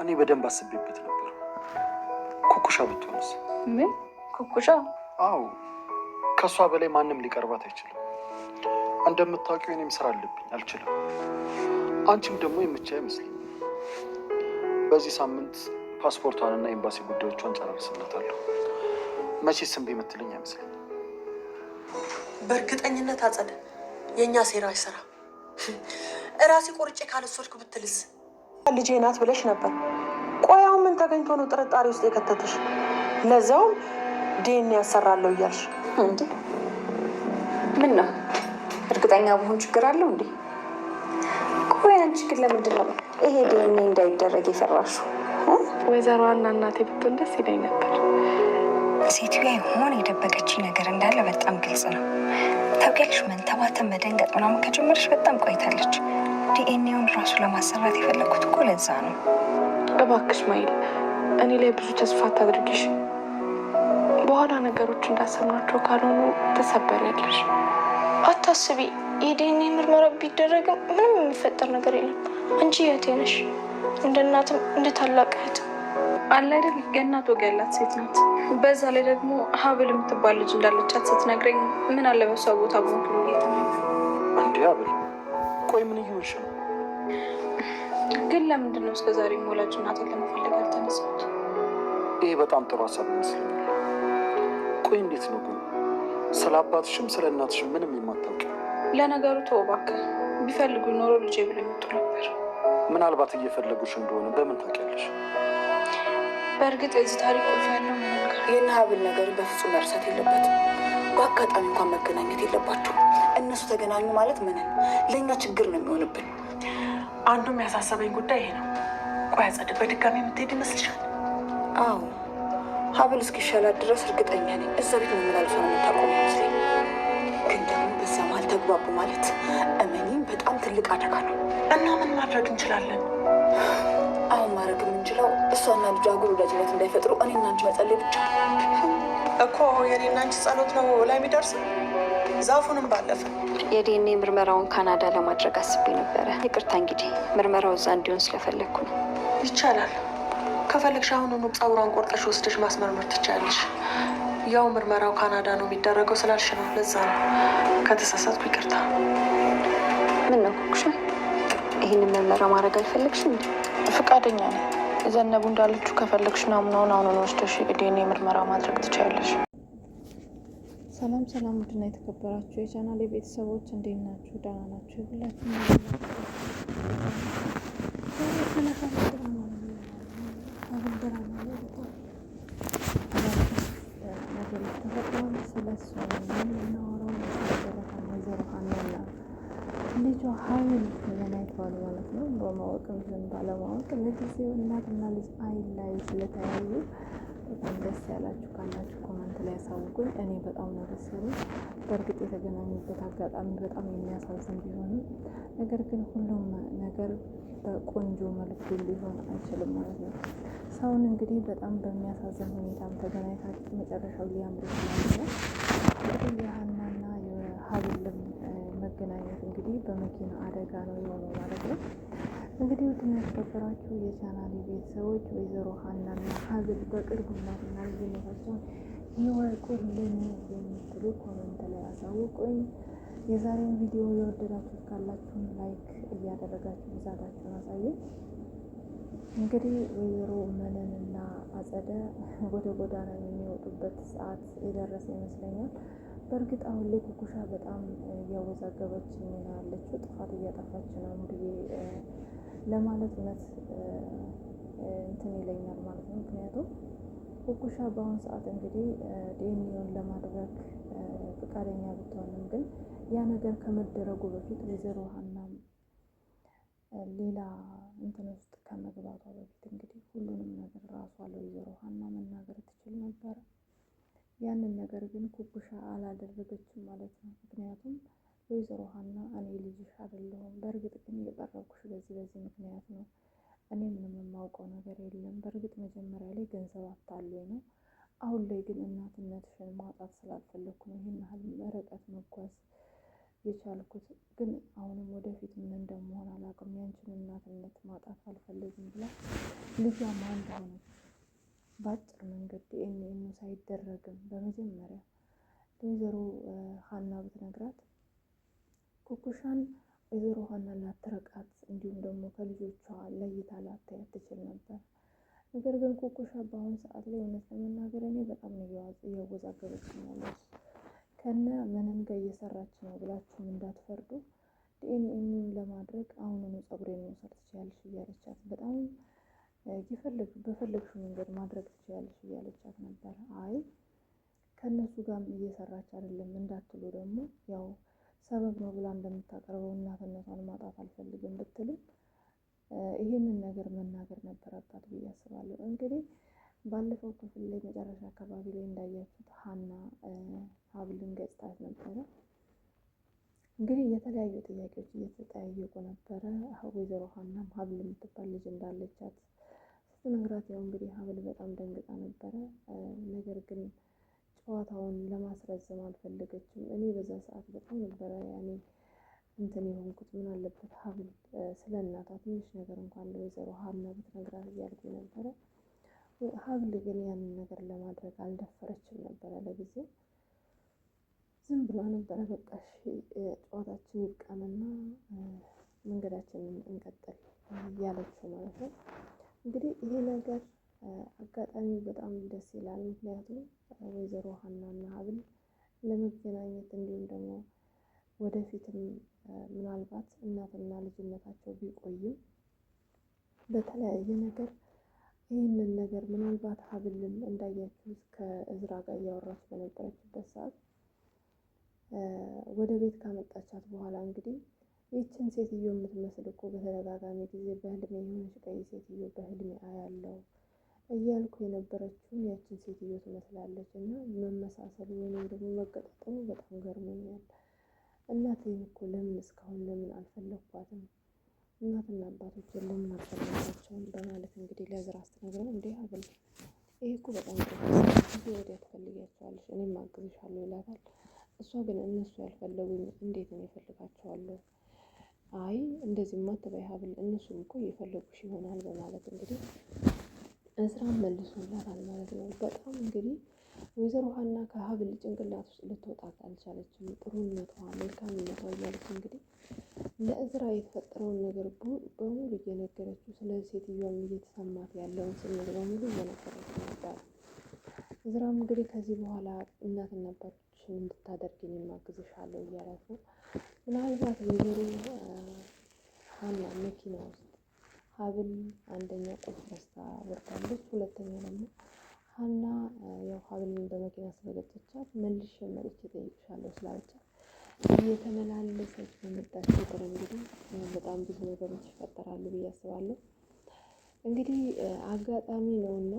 እኔ በደንብ አስቤበት ነበር። ኩኩሻ ብትሆንስ? ምን ኩኩሻ? አዎ፣ ከእሷ በላይ ማንም ሊቀርባት አይችልም። እንደምታውቂው እኔም ስራ አለብኝ፣ አልችልም። አንቺም ደግሞ የምቻ አይመስለኝም። በዚህ ሳምንት ፓስፖርቷንና ኤምባሲ ጉዳዮቿን ጨራርስላታለሁ። መቼ ስንብ የምትለኝ አይመስለኝም። በእርግጠኝነት አጸደ የእኛ ሴራ አይሰራ። እራሴ ቆርጬ ካልወሰድኩ ብትልስ? ልጄ ናት ብለሽ ነበር። ቆያው ምን ተገኝቶ ነው ጥርጣሬ ውስጥ የከተተሽ? ለዛውም ዲኤንኤ ያሰራለሁ እያልሽ እንዴ? ምን ነው እርግጠኛ ብሆን ችግር አለው እንዴ? ቆይ አንቺ ግን ለምንድን ነው ይሄ ዲኤንኤ እንዳይደረግ የፈራሽው? ወይዘሮ ዋና እናቴ ብትሆን ደስ ይለኝ ነበር። ሴትዮዋ የሆነ የደበቀችኝ ነገር እንዳለ በጣም ግልጽ ነው። ታውቂያለሽ፣ መንተባተን መደንገጥ ምናምን ከጀመረች በጣም ቆይታለች። ዲኤንኤውን ራሱ ለማሰራት የፈለኩት እኮ ለዛ ነው። እባክሽ ማይል፣ እኔ ላይ ብዙ ተስፋ አታድርጊሽ። በኋላ ነገሮች እንዳሰብናቸው ካልሆኑ ተሰበሪያለሽ። አታስቢ፣ የዲኤንኤ ምርመራ ቢደረግም ምንም የሚፈጠር ነገር የለም። አንቺ እህቴ ነሽ፣ እንደ እናትም እንደ ታላቅ እህት አለ አይደል? የእናት ወግ ያላት ሴት ናት። በዛ ላይ ደግሞ ሀብል የምትባል ልጅ እንዳለቻት ስትነግረኝ ምን አለ በሷ ቦታ ቦንክ ጌት እንዲ ሀብል። ቆይ ምን እየሆንሽ ነው? ግን ለምንድን ነው እስከዛሬ ወላጅ እናቴን ለመፈለግ ያልተነሳሁት? ይሄ በጣም ጥሩ ሀሳብ ይመስለኛል። ቆይ እንዴት ነው ግን ስለ አባትሽም ስለ እናትሽም ምንም የማታውቂ? ለነገሩ ተው እባክህ። ቢፈልጉ ኖሮ ልጄ ብለው ይመጡ ነበር። ምናልባት እየፈለጉሽ እንደሆነ በምን ታውቂያለሽ? በእርግጥ የዚህ ታሪክ ቁልፍ ያለው ነገር የእነ ሀብል ነገር በፍጹም መርሳት የለበትም። በአጋጣሚ እንኳን መገናኘት የለባቸው። እነሱ ተገናኙ ማለት ምንን ለእኛ ችግር ነው የሚሆንብን። አንዱም ያሳሰበኝ ጉዳይ ይሄ ነው። ቆይ አጸደ በድጋሚ የምትሄድ ይመስልሻል? አዎ፣ ሀብል እስኪሻላት ድረስ እርግጠኛ ነኝ እዛ ቤት መመላለሷ ነው የምታቆም ይመስለኝ። ግን ደግሞ በዛ መሀል ተግባቡ ማለት እመኚም በጣም ትልቅ አደጋ ነው። እና ምን ማድረግ እንችላለን? አሁን ማድረግ የምንችለው እሷና ልጇ አጉል ወዳጅነት እንዳይፈጥሩ እኔና አንቺ መጸለይ ብቻ እኮ። የኔና አንቺ ጸሎት ነው ላይ የሚደርሰው። ዛፉንም ባለፈ የዲኤንኤ ምርመራውን ካናዳ ለማድረግ አስቤ ነበረ። ይቅርታ እንግዲህ ምርመራው እዛ እንዲሆን ስለፈለግኩ ነው። ይቻላል። ከፈለግሽ አሁኑኑ ፀጉሯን ቆርጠሽ ወስደሽ ማስመርመር ትቻለሽ። ያው ምርመራው ካናዳ ነው የሚደረገው ስላልሽ ነው። ለዛ ነው። ከተሳሳትኩ ይቅርታ። ምን ነው ኩኩሻ፣ ይህንን ምርመራ ማድረግ አልፈለግሽም? ፈቃደኛ ነኝ። ዘነቡ እንዳለችው ከፈለግሽ ናሙናውን አሁኑን ወስደሽ የዲኤንኤ ምርመራ ማድረግ ትችያለሽ። ሰላም ሰላም፣ ውድና የተከበራችሁ የቻናሌ ቤተሰቦች እንዴት ናችሁ? ደህና ናችሁ? ሁላችሁም ልጇ ሀብል ተገናኝተዋል ማለት ነው። በማወቅም ዝም ባለማወቅ ለጊዜው እናትና ልጅ አይለያዩ ስለተያዩ በጣም ደስ ያላችሁ ካላችሁ ኮመንት ላይ ያሳውቁኝ። እኔ በጣም ነው ደስ ያለኝ። በእርግጥ የተገናኙበት አጋጣሚ በጣም የሚያሳዝን ቢሆንም ነገር ግን ሁሉም ነገር በቆንጆ መልኩ ሊሆን አይችልም ማለት ነው። ሰውን እንግዲህ በጣም በሚያሳዝን ሁኔታም ተገናኝታችሁ መጨረሻው ሊያምር ይችላል። እንግዲህ የሀናና የሀብልም መገናኘት እንግዲህ በመኪና አደጋ ነው የሆነው ማለት ነው። እንግዲህ ውድና የተከበራችሁ የቻናሌ ቤተሰቦች ወይዘሮ ሀናና ሀብል በቅርቡ እናትና ልጅነታቸውን ይወቁልን የምትሉ ኮመንት ላይ አሳውቁኝ። የዛሬውን ቪዲዮ የወደዳችሁት ካላችሁን ላይክ እያደረጋችሁ ብዛታችሁን አሳዩ። እንግዲህ ወይዘሮ መነንና አጸደ ወደ ጎዳና የሚወጡበት ሰዓት የደረሰ ይመስለኛል። በእርግጥ አሁን ላይ ኩኩሻ በጣም እያወዛገበች ያለችው ጥፋት እያጠፋች ነው ብዬ ለማለት እውነት እንትን ይለኛል ማለት ነው። ምክንያቱም ኩኩሻ በአሁኑ ሰዓት እንግዲህ ዲኤንኤውን ለማድረግ ፈቃደኛ ብትሆንም ግን ያ ነገር ከመደረጉ በፊት ወይዘሮ ሀናም ሌላ እንትን ውስጥ ከመግባቷ በፊት እንግዲህ ሁሉንም ነገር ራሷ ለወይዘሮ ሀና መናገር ትችል ነበረ። ያንን ነገር ግን ኩኩሻ አላደረገችም ማለት ነው። ምክንያቱም ወይዘሮ ሀና እኔ ልጅሽ አይደለሁም፣ በእርግጥ ግን የቀረብኩሽ በዚህ ምክንያት ነው። እኔ ምንም የማውቀው ነገር የለም። በእርግጥ መጀመሪያ ላይ ገንዘብ አታሉኝ ነው። አሁን ላይ ግን እናትነትሽን ማጣት ስላልፈለግኩ ነው ይህን ያህል ርቀት መጓዝ የቻልኩት። ግን አሁንም ወደፊት ምን እንደመሆን አላውቅም። ያንቺን እናትነት ማጣት አልፈልግም ብላ ልጇ ማን እንደሆነች በአጭር መንገድ ዲኤንኤ ሳይደረግም በመጀመሪያ ወይዘሮ ሀና ብትነግራት ኩኩሻን ወይዘሮ ሀና ላትረቃት እንዲሁም ደግሞ ከልጆቿ ለይታ ላታያት ትችል ነበር። ነገር ግን ኩኩሻ በአሁኑ ሰዓት ላይ እውነት ለመናገር እኔ በጣም ነው እያወዛገበች ያለች። ከነ ምንም ጋር እየሰራች ነው ብላችሁም እንዳትፈርዱ፣ ዲኤንኤን ለማድረግ አሁኑኑ ፀጉሬን መውሰድ ትችያለሽ እያለቻት በጣም በፈለግሽው መንገድ ማድረግ ትችያለሽ እያለቻት ነበር። አይ ከእነሱ ጋርም እየሰራች አይደለም እንዳትሉ ደግሞ ያው ሰበብ ነው ብላ እንደምታቀርበው እናትነቷን ማጣት አልፈልግም ብትልም ይህንን ነገር መናገር ነበረባት ብዬ አስባለሁ። እንግዲህ ባለፈው ክፍል ላይ መጨረሻ አካባቢ ላይ እንዳያችሁት ሀና ሀብልን ገጽታት ነበረ። እንግዲህ የተለያዩ ጥያቄዎች እየተጠያየቁ ነበረ። ወይዘሮ ሀናም ሀብል የምትባል ልጅ እንዳለቻት ስትነግራት ያው እንግዲህ ሀብል በጣም ደንግጣ ነበረ። ነገር ግን ጨዋታውን ለማስረዘም አልፈለገችም። እኔ በዛ ሰዓት በጣም ነበረ ያኔ እንትን የሆንኩት ምን አለበት ሀብል ስለ እናቷ ትንሽ ነገር እንኳን ለወይዘሮ ሀና ብትነግራት እያልኩ ነበረ። ሀብል ግን ያንን ነገር ለማድረግ አልደፈረችም ነበረ። ለጊዜው ዝም ብላ ነበረ በቃ እሺ ጨዋታችን ይብቃንና መንገዳችንን እንቀጥል እያለችው ማለት ነው። እንግዲህ ይሄ ነገር አጋጣሚ በጣም ደስ ይላል። ምክንያቱም ወይዘሮ ሀናና ሀብል ለመገናኘት እንዲሁም ደግሞ ወደፊትም ምናልባት እናትና ልጅነታቸው ቢቆይም በተለያየ ነገር ይህንን ነገር ምናልባት ሀብልን እንዳያችሁት ከእዝራ ጋር እያወራች በነበረችበት ሰዓት ወደ ቤት ካመጣቻት በኋላ እንግዲህ ይህችን ሴትዮ የምትመስል እኮ በተደጋጋሚ ጊዜ በህልሜ የሆነች ቀይ ሴትዮ በህልሜ አያለው እያልኩ የነበረችውን ያችን ሴትዮ ትመስላለች እና መመሳሰሉ ወይም ደግሞ መገጣጠሙ በጣም ገርሞኛል። እናቴን እኮ ለምን እስካሁን ለምን አልፈለግኳትም? እናትና አባቶችን ለምን አልፈለግኳቸውም? በማለት እንግዲህ ለእዝራ ስትነግረው እንዴ ሀብል ይሄ እኮ በጣም ጊዜ ወዲያ ትፈልጊያቸዋለሽ እኔም አግዝሻለሁ ይላታል። እሷ ግን እነሱ ያልፈለጉኝ እንዴት ነው እፈልጋቸዋለሁ? አይ እንደዚህማ አትበይ ሀብል እነሱም እኮ እየፈለጉሽ ይሆናል በማለት እንግዲህ እዝራም መልሶላታል ማለት ነው። በጣም እንግዲህ ወይዘሮ ሀና ከሀብል ጭንቅላት ውስጥ ልትወጣ አልቻለችም። ጥሩነቷ መልካምነቷ እያለች እንግዲህ ለእዝራ የተፈጠረውን ነገር በሙሉ እየነገረችው ስለ ሴትዮዋም እየተሰማት ያለውን ስሜት በሙሉ እየነገረችው ነበር። እዝራም እንግዲህ ከዚህ በኋላ እናትና አባቶችን እንድታደርግኝ የማግዝሻለሁ እያላት ነው። ምናልባት ወይዘሮ ሀና መኪና ውስጥ ሀብል አንደኛ ቁልፍ ረስታ ወርዳለች፣ ሁለተኛ ደግሞ ሀና ያው ሀብልን በመኪና ስለገጨቻት መልሼ መጥቼ እጠይቅሻለሁ ስላለቻት እየተመላለሰች በመጣች ቁጥር እንግዲህ በጣም ብዙ ነገሮች ይፈጠራሉ ብዬ አስባለሁ። እንግዲህ አጋጣሚ ነውና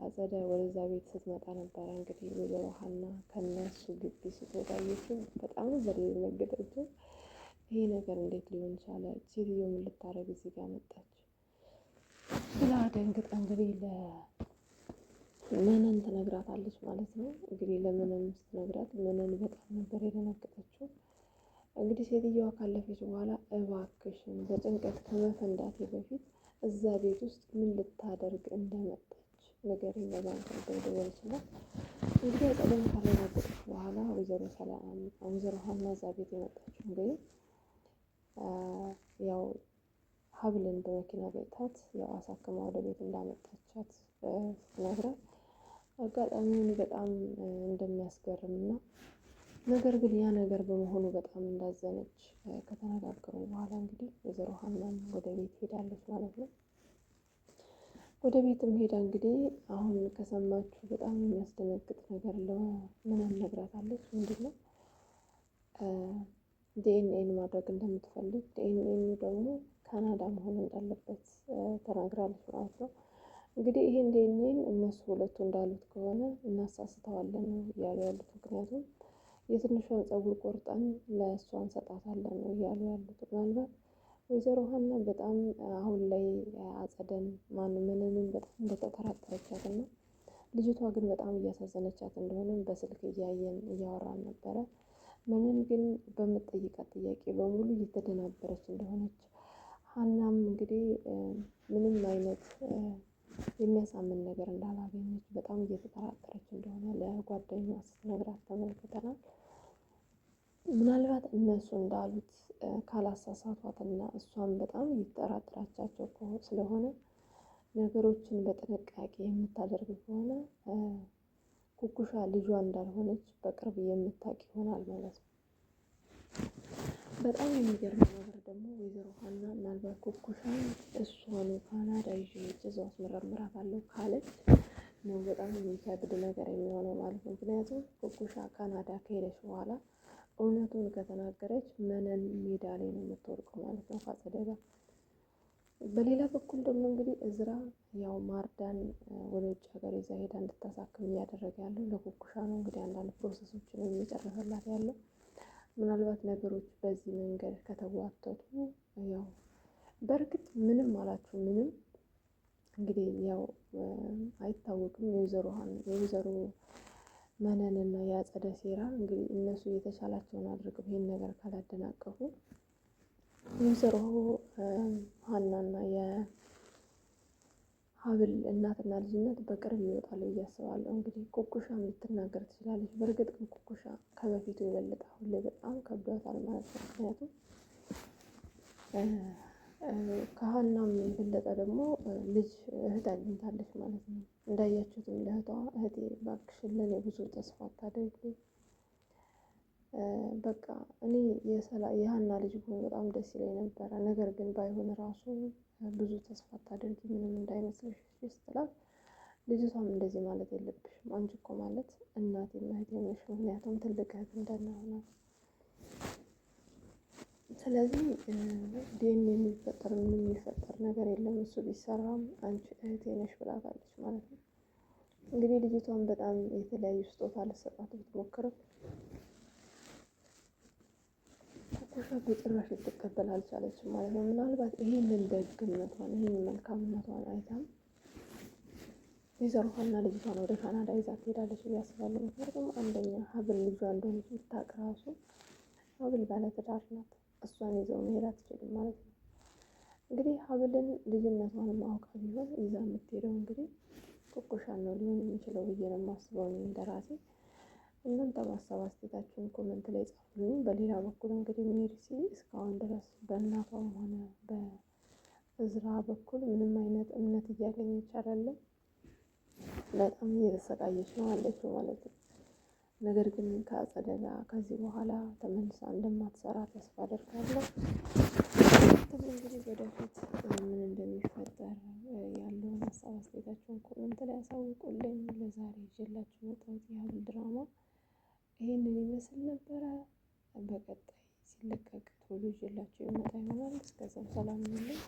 አጸደ ወደዛ ቤት ስትመጣ ነበረ እንግዲህ ወይዘሮ ሀና ከነሱ ግቢ ስትወጣ አየችው። በጣም ነበር የደነገጠችው። ይሄ ነገር እንዴት ሊሆን ቻለ? ሴትዮ ምን ልታረግ እዚህ ጋር መጣች ብላ ደንግጣ እንግዲህ ለመነን ትነግራታለች ማለት ነው። እንግዲህ ለመነን ስትነግራት መነን በጣም ነበር የደነገጠችው። እንግዲህ ሴትዮዋ ካለፈች በኋላ እባክሽን በጭንቀት ከመፈንዳቴ በፊት እዛ ቤት ውስጥ ምን ልታደርግ እንደመጣች ንገሪኝ በባንክ ደወለችላት። እንግዲህ አጸደም ካረጋገጠች በኋላ ወይዘሮ ሀና እዛ ቤት የመጣችው እንግዲህ ያው ሀብልን በመኪና ገጭታት ያው አሳክማ ወደ ቤት እንዳመጣቻት ስትነግራት አጋጣሚውን በጣም እንደሚያስገርም እና ነገር ግን ያ ነገር በመሆኑ በጣም እንዳዘነች ከተነጋገሩ በኋላ እንግዲህ ወይዘሮ ሀናም ወደ ቤት ሄዳለች ማለት ነው። ወደ ቤትም ሄዳ እንግዲህ አሁን ከሰማችሁ በጣም የሚያስደነግጥ ነገር ለምንም ነግራታለች። ምንድን ነው ዲኤንኤን ማድረግ እንደምትፈልግ ዲኤንኤን ደግሞ ካናዳ መሆን እንዳለበት ተናግራለች ማለት ነው። እንግዲህ ይሄን ዲኤንኤን እነሱ ሁለቱ እንዳሉት ከሆነ እናሳስተዋለን ነው እያሉ ያሉት። ምክንያቱም የትንሿን ፀጉር ቆርጠን ለእሷ እንሰጣታለን ነው እያሉ ያሉት። ምናልባት ወይዘሮ ሀና በጣም አሁን ላይ አጸደን ምንንም በጣም እንደተጠራጠረቻት እና ልጅቷ ግን በጣም እያሳዘነቻት እንደሆነም በስልክ እያወራን ነበረ። ምንም ግን በምትጠይቃት ጥያቄ በሙሉ እየተደናበረች እንደሆነች ሀናም እንግዲህ ምንም አይነት የሚያሳምን ነገር እንዳላገኘች በጣም እየተጠራጠረች እንደሆነ ለጓደኛዋ ስትነግራት ተመልክተናል። ምናልባት እነሱ እንዳሉት ካላሳሳቷትና እሷን በጣም እየተጠራጠራቻቸው ስለሆነ ነገሮችን በጥንቃቄ የምታደርግ ከሆነ ኩኩሻ ልጇ እንዳልሆነች በቅርብ የምታውቅ ይሆናል ማለት ነው። በጣም የሚገርመው ነገር ደግሞ ወይዘሮ ሀና ምናልባት ኩኩሻን እሷኑ ካናዳ ይዤ እዛው አስመረምራታለሁ ካለች ነው በጣም የሚከብድ ነገር የሚሆነው ማለት ነው። ምክንያቱም ኩኩሻ ካናዳ ከሄደች በኋላ እውነቱን ከተናገረች መነን ሜዳ ላይ ነው የምትወድቀው ማለት ነው ከአጸደ ጋር። በሌላ በኩል ደግሞ እንግዲህ እዝራ ያው ማርዳን ወደ ውጭ ሀገር ይዛ ሄዳ እንድታሳክም እያደረገ ያለው ለኩኩሻ ነው። እንግዲህ አንዳንድ ፕሮሰሶችን እየጨረሰላት ያለው ምናልባት ነገሮች በዚህ መንገድ ከተጓተቱ ያው በእርግጥ ምንም አላችሁ ምንም እንግዲህ ያው አይታወቅም። የወይዘሮ መነንና የአጸደ ሴራ እንግዲህ እነሱ የተሻላቸውን አድርገው ይሄን ነገር ካላደናቀፉ የወይዘሮ ሀናና የሀብል እናትና ልጅነት በቅርብ ይወጣሉ ብዬ አስባለሁ። እንግዲህ ኩኩሻም ልትናገር ትችላለች። በእርግጥ ግን ኩኩሻ ከበፊቱ የበለጠ አሁን ላይ በጣም ከብዷታል ማለት ነው። ምክንያቱም ከሀናም የበለጠ ደግሞ ልጅ እህት አግኝታለች ማለት ነው። እንዳያችሁትም ለእህቷ እህቴ እባክሽን ለእኔ ብዙ ተስፋ አታድርጊ፣ በቃ እኔ የሀና ልጅ ብሆን በጣም ደስ ይለኝ ነበረ፣ ነገር ግን ባይሆን ራሱ ብዙ ተስፋ አታድርጊ ምንም እንዳይመስልሽ ስትላት፣ ልጅቷም እንደዚህ ማለት የለብሽም አንቺ እኮ ማለት እናቴና እህቴ ነሽ፣ ምክንያቱም ትልቅ እህት እንደሆነ። ስለዚህ ዲኤንኤ የሚፈጠር ምንም የሚፈጠር ነገር የለም፣ እሱ ቢሰራም አንቺ እህቴ ነሽ ብላታለች ማለት ነው። እንግዲህ ልጅቷን በጣም የተለያዩ ስጦታ ልትሰጣት ብትሞክርም ኩኩሻ በጭራሽ ልትቀበል አልቻለችም ማለት ነው። ምናልባት ይህንን ደግነቷን ይህንን መልካምነቷን አይታም ወይዘሮ ሀና ልጅቷን ወደ ካናዳ ይዛ ትሄዳለች ብዬ አስባለሁ። ምክንያቱም አንደኛ ሀብል ልጇ እንደሆነች ብታውቅ ራሱ ሀብል ባለትዳር ናት፣ እሷን ይዘው መሄድ አትችልም ማለት ነው። እንግዲህ ሀብልን ልጅነቷን ማውቃ ቢሆን ይዛ የምትሄደው እንግዲህ ኩኩሻን ነው ሊሆን የሚችለው ብዬ ነው የማስበው እንደራሴ። እናንተ በሀሳብ አስተያየታችሁን ኮመንት ላይ ጻፉልኝ። በሌላ በኩል እንግዲህ ሜርሲ እስካሁን ድረስ በእናቷም ሆነ በእዝራ በኩል ምንም አይነት እምነት እያገኘች አይደለም። በጣም እየተሰቃየች ነው አለችው ማለት ነው። ነገር ግን ከአጸደ ጋር ከዚህ በኋላ ተመልሳ እንደማትሰራ ተስፋ አደርጋለሁ። እንግዲህ ወደፊት ምን እንደሚፈጠር ያለውን ሀሳብ አስተያየታችሁን ኮመንት ላይ ያሳውቁልኝ። ለዛሬ ይዤላችሁ የመጣሁት የሀብል ድራማ ይህንን ይመስል ነበረ። በቀጣይ ሲለቀቅ ቶሎ ይዤላችሁ የመጣ ይሆናል። እስከዛው ሰላም ሁኑልኝ።